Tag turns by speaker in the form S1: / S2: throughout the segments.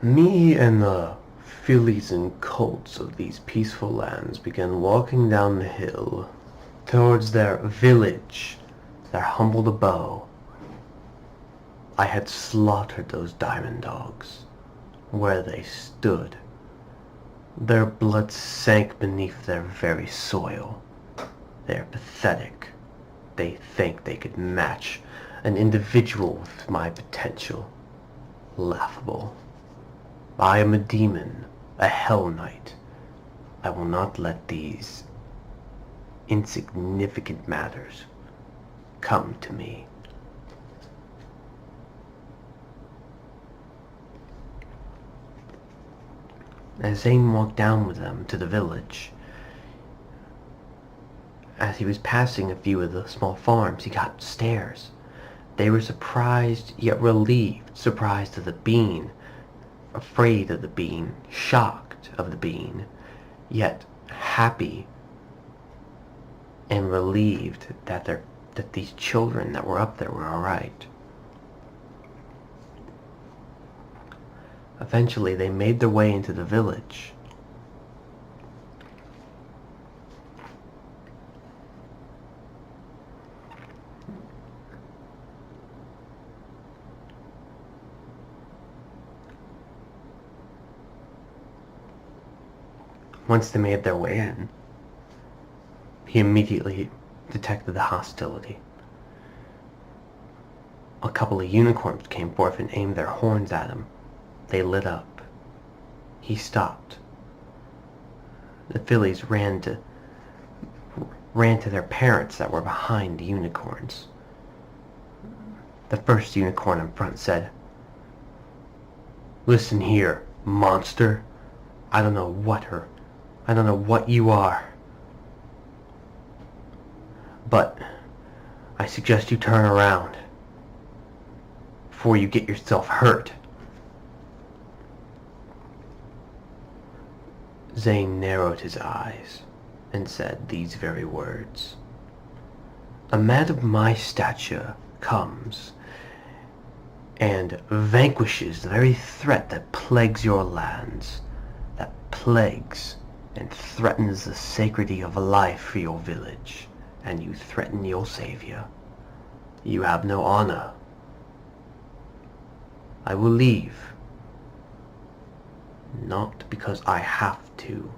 S1: Me and the fillies and colts of these peaceful lands began walking down the hill towards their village, their humble abode. I had slaughtered those diamond dogs where they stood. Their blood sank beneath their very soil. They are pathetic. They think they could match an individual with my potential. Laughable. I am a demon, a hell knight. I will not let these insignificant matters come to me. As Zane walked down with them to the village, as he was passing a few of the small farms, he got stares. They were surprised, yet relieved. Surprised of the bean, afraid of the bean, shocked of the bean, yet happy and relieved that these children that were up there were all right. Eventually, they made their way into the village. Once they made their way in, he immediately detected the hostility. A couple of unicorns came forth and aimed their horns at him. They lit up. He stopped. The fillies ran to their parents that were behind the unicorns. The first unicorn in front said, "Listen here, monster. I don't know what you are. But I suggest you turn around before you get yourself hurt." Zane narrowed his eyes and said these very words. "A man of my stature comes and vanquishes the very threat that plagues your lands, that plagues and threatens the sanctity of life for your village, and you threaten your savior. You have no honor. I will leave. Not because I have to.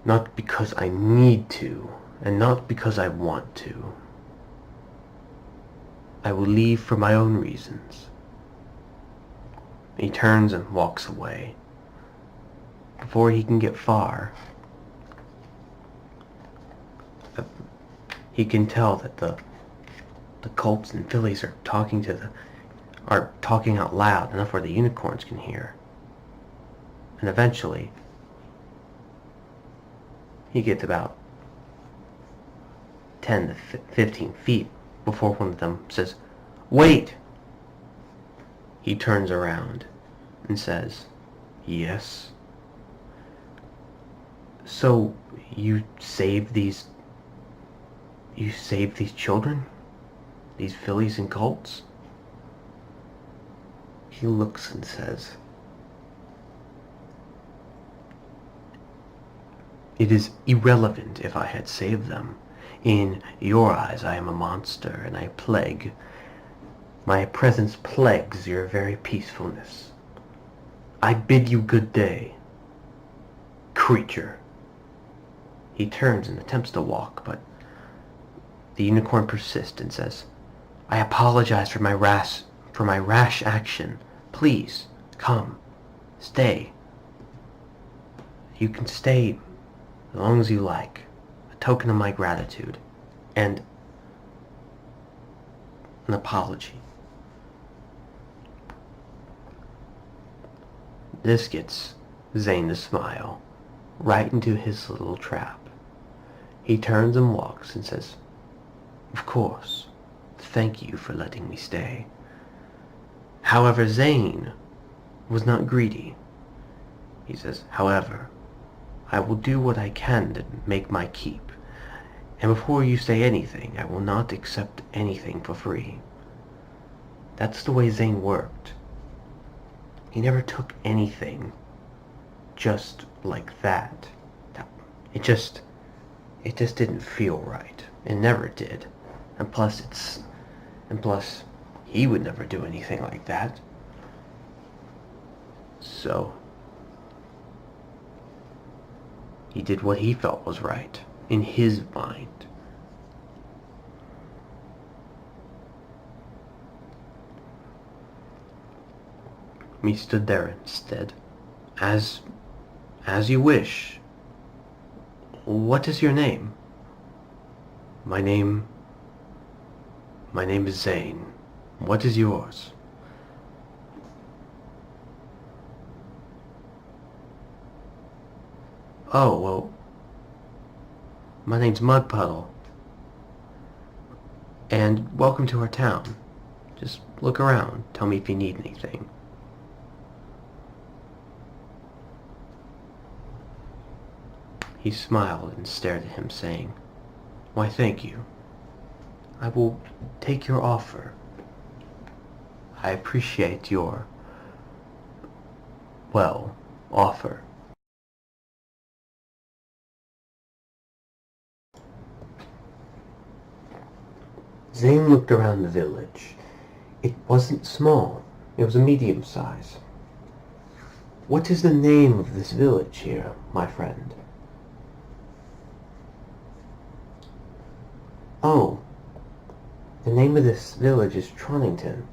S1: Not because I need to, and not because I want to. I will leave for my own reasons." He turns and walks away. Before he can get far, he can tell that the colts and fillies are talking out loud enough where the unicorns can hear. And eventually, he gets about 10 to 15 feet before one of them says, "Wait!" He turns around and says, "Yes?" "So you saved these children? These fillies and colts?" He looks and says, "It is irrelevant if I had saved them. In your eyes I am a monster, and I plague. My presence plagues your very peacefulness. I bid you good day, creature." He turns and attempts to walk, but the unicorn persists and says, "I apologize for my rash action. Please, come, stay. You can stay as long as you like. A token of my gratitude and an apology." This gets Zane to smile right into his little trap. He turns and walks and says, "Of course, thank you for letting me stay." However, Zane was not greedy. He says, "However, I will do what I can to make my keep, and before you say anything, I will not accept anything for free. That's the way Zane worked. He never took anything just like that. It just didn't feel right. It never did. And plus he would never do anything like that. So he did what he felt was right in his mind. He stood there instead. As you wish. What is your name? My name is Zane. What is yours? Oh, well, my name's Mudpuddle. And welcome to our town. Just look around. Tell me if you need anything. He smiled and stared at him, saying, "Why, thank you. I will take your offer. I appreciate your, well, offer." Zane looked around the village. It wasn't small. It was a medium size. "What is the name of this village here, my friend?" "Oh, the name of this village is Tronington."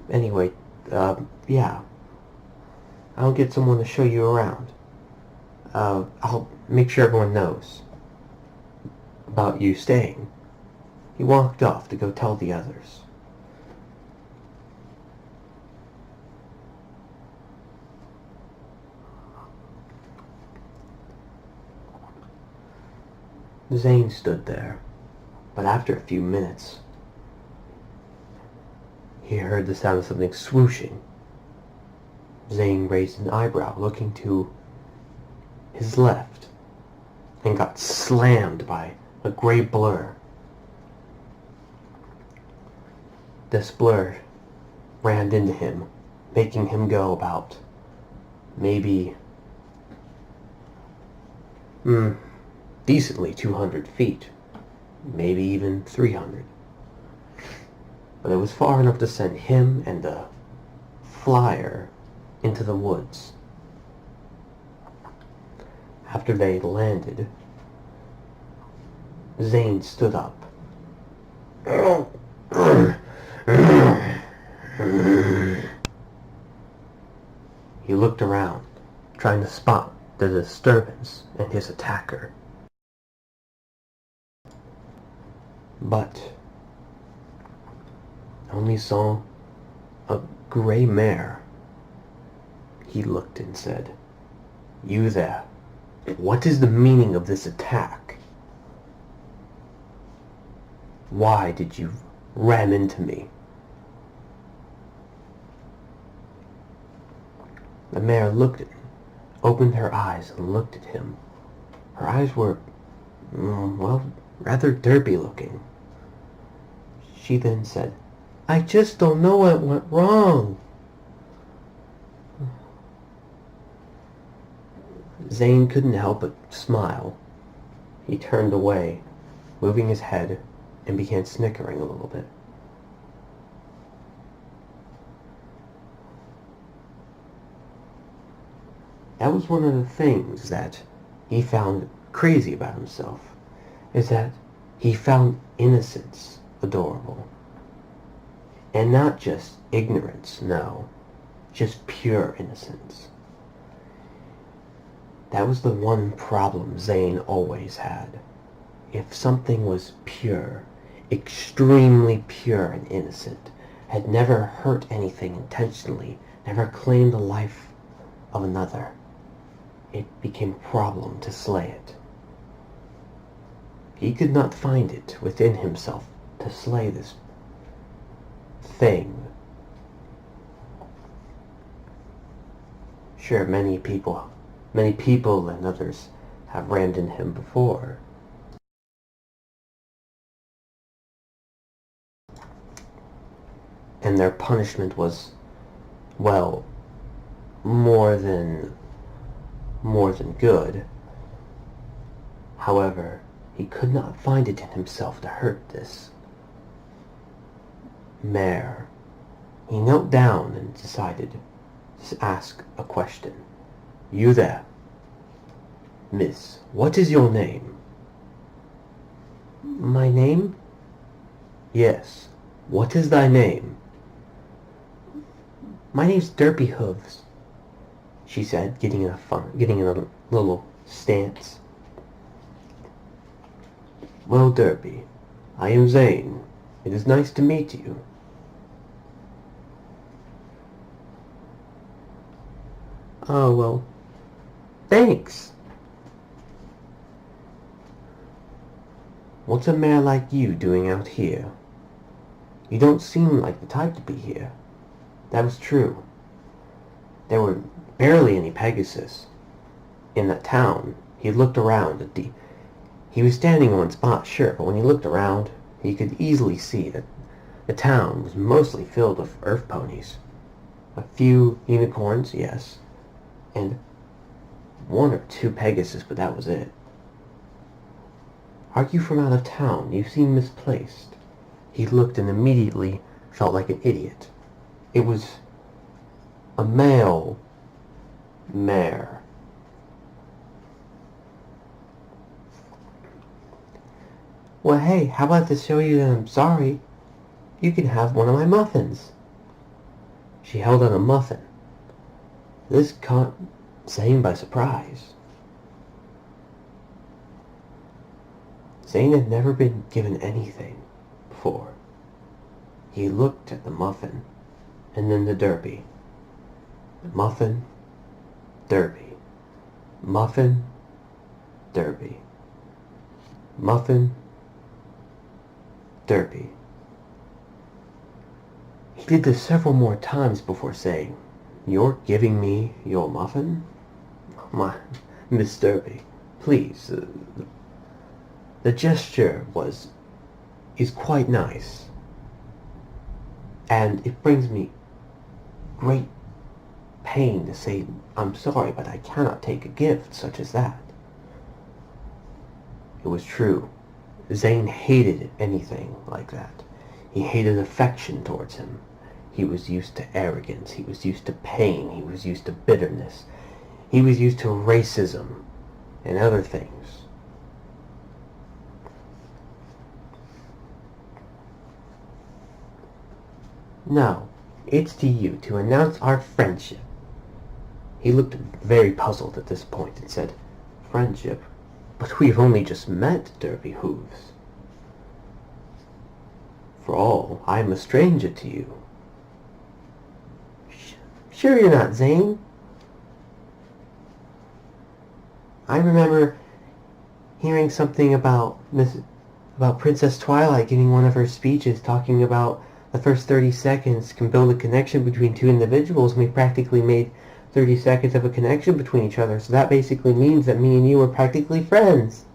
S1: "Anyway, yeah. I'll get someone to show you around. I'll make sure everyone knows about you staying." He walked off to go tell the others. Zane stood there, but after a few minutes, he heard the sound of something swooshing. Zane raised an eyebrow, looking to his left, and got slammed by a gray blur. This blur ran into him, making him go about maybe decently 200 feet, maybe even 300. But it was far enough to send him and the flyer into the woods. After they landed, Zane stood up. He looked around, trying to spot the disturbance and his attacker. But only saw a gray mare. He looked and said, "You there, what is the meaning of this attack? Why did you ram into me?" The mare looked at him, opened her eyes and looked at him. Her eyes were, well, rather derpy looking. She then said, "I just don't know what went wrong." Zane couldn't help but smile. He turned away, moving his head, and began snickering a little bit. That was one of the things that he found crazy about himself, is that he found innocence adorable. And not just ignorance, no, just pure innocence. That was the one problem Zane always had. If something was pure, extremely pure and innocent, had never hurt anything intentionally, never claimed the life of another, it became a problem to slay it. He could not find it within himself to slay this thing. Sure, many people and others have rammed in him before, and their punishment was, well, more than good. However, he could not find it in himself to hurt this mare. He knelt down and decided to ask a question. "You there, miss, what is your name?" "My name?" "Yes, what is thy name?" "My name's Derpy Hooves," she said, getting in a little stance. "Well, Derpy, I am Zane. It is nice to meet you." "Oh, well, thanks." "What's a mare like you doing out here? You don't seem like the type to be here." That was true. There were barely any Pegasus in that town. He looked around at he was standing in one spot, sure, but when he looked around, he could easily see that the town was mostly filled with earth ponies. A few unicorns, yes, and one or two Pegasus, but that was it. "Are you from out of town? You seem misplaced." He looked and immediately felt like an idiot. It was a male mare. "Well, hey, how about to show you that I'm sorry? You can have one of my muffins." She held out a muffin. This caught Zane by surprise. Zane had never been given anything before. He looked at the muffin, and then the Derpy. Muffin, Derpy. Muffin, Derpy. Muffin, Derpy. He did this several more times before saying, "You're giving me your muffin? My Miss Derpy, please." The gesture is quite nice, and it brings me great pain to say I'm sorry, but I cannot take a gift such as that. It was true. Zane hated anything like that. He hated affection towards him. He was used to arrogance. He was used to pain. He was used to bitterness. He was used to racism and other things. "No, it's to you to announce our friendship." He looked very puzzled at this point and said, "Friendship? But we've only just met, Derpy Hooves. For all, I am a stranger to you." "Sure you're not, Zane. I remember hearing something about Princess Twilight giving one of her speeches talking about the first 30 seconds can build a connection between two individuals, and we practically made 30 seconds of a connection between each other, so that basically means that me and you were practically friends,"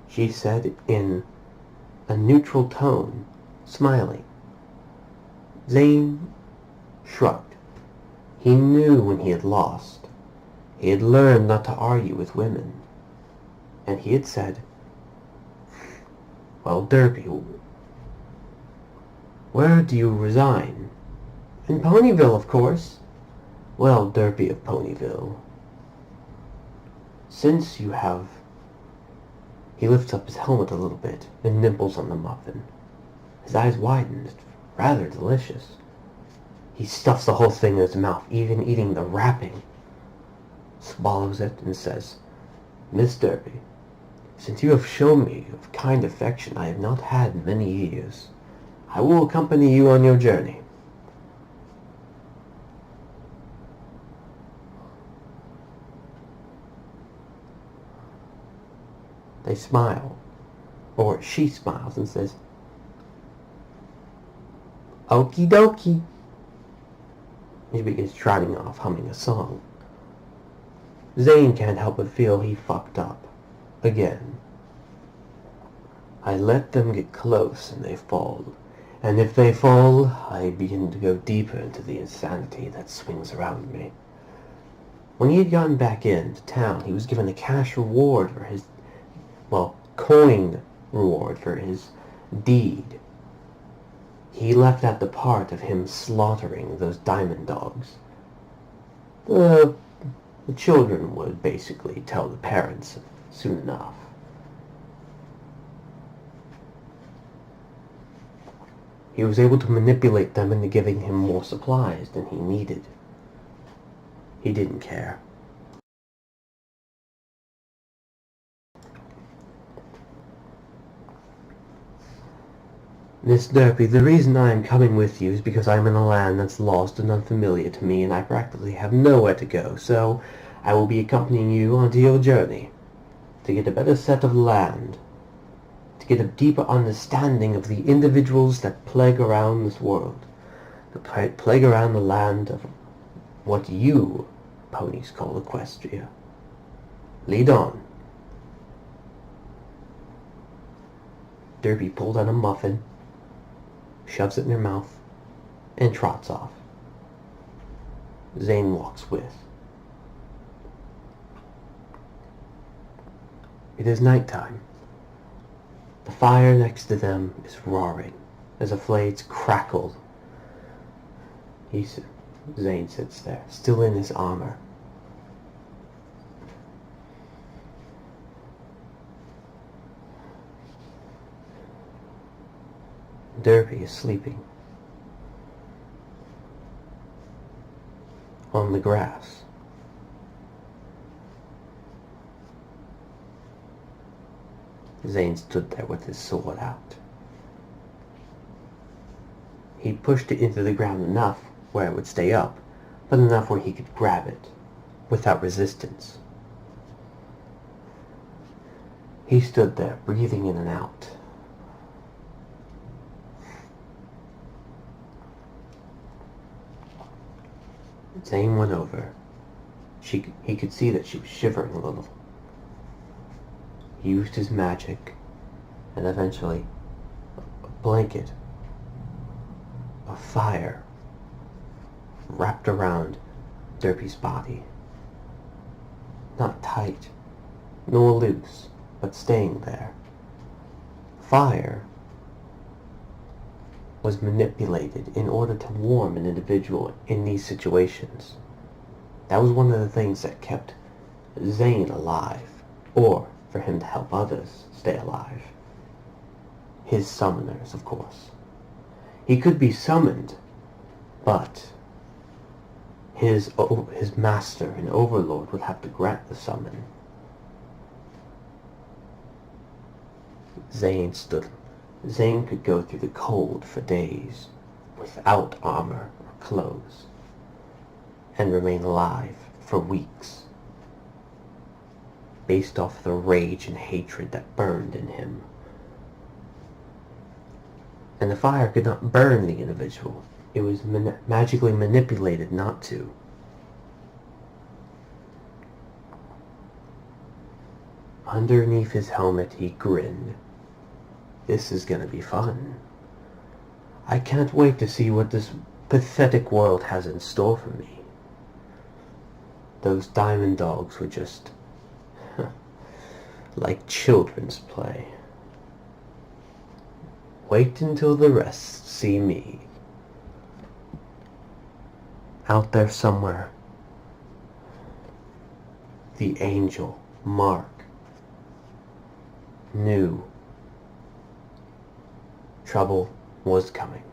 S1: she said in a neutral tone, smiling. Zane shrugged. He knew when he had lost. He had learned not to argue with women. And he had said, "Well, Derpy, where do you resign?" "In Ponyville, of course." "Well, Derpy of Ponyville, since you have..." He lifts up his helmet a little bit and nibbles on the muffin. His eyes widen. It's rather delicious. He stuffs the whole thing in his mouth, even eating the wrapping. Swallows it and says, "Miss Derpy, since you have shown me of kind affection I have not had many years, I will accompany you on your journey." They smile, or she smiles and says, "Okie dokie." He begins trotting off, humming a song. Zane can't help but feel he fucked up. Again. I let them get close and they followed, And if they fall, I begin to go deeper into the insanity that swings around me. When he had gotten back into town, he was given a cash reward for his, coin reward for his deed. He left out the part of him slaughtering those diamond dogs. The children would basically tell the parents soon enough. He was able to manipulate them into giving him more supplies than he needed. He didn't care. Miss Derpy, the reason I am coming with you is because I am in a land that's lost and unfamiliar to me, and I practically have nowhere to go, so I will be accompanying you onto your journey to get a better set of land, to get a deeper understanding of the individuals that plague around this world, that plague around the land of what you ponies call Equestria. Lead on. Derpy pulls out a muffin, shoves it in her mouth, and trots off. Zane walks with. It is nighttime. The fire next to them is roaring as the flames crackle. Zane sits there, still in his armor. Derpy is sleeping on the grass. Zane stood there with his sword out. He pushed it into the ground enough where it would stay up, but enough where he could grab it without resistance. He stood there, breathing in and out. Zane went over. He could see that she was shivering a little. He used his magic, and eventually a blanket of fire wrapped around Derpy's body. Not tight, nor loose, but staying there. Fire was manipulated in order to warm an individual in these situations. That was one of the things that kept Zane alive, or for him to help others stay alive. His summoners, of course. He could be summoned, but his master and overlord would have to grant the summon. Zane could go through the cold for days without armor or clothes and remain alive for weeks based off the rage and hatred that burned in him. And the fire could not burn the individual. It was magically manipulated not to. Underneath his helmet, he grinned. This is gonna be fun. I can't wait to see what this pathetic world has in store for me. Those diamond dogs were just like children's play. Wait until the rest see me. Out there somewhere, the angel, Mark, knew trouble was coming.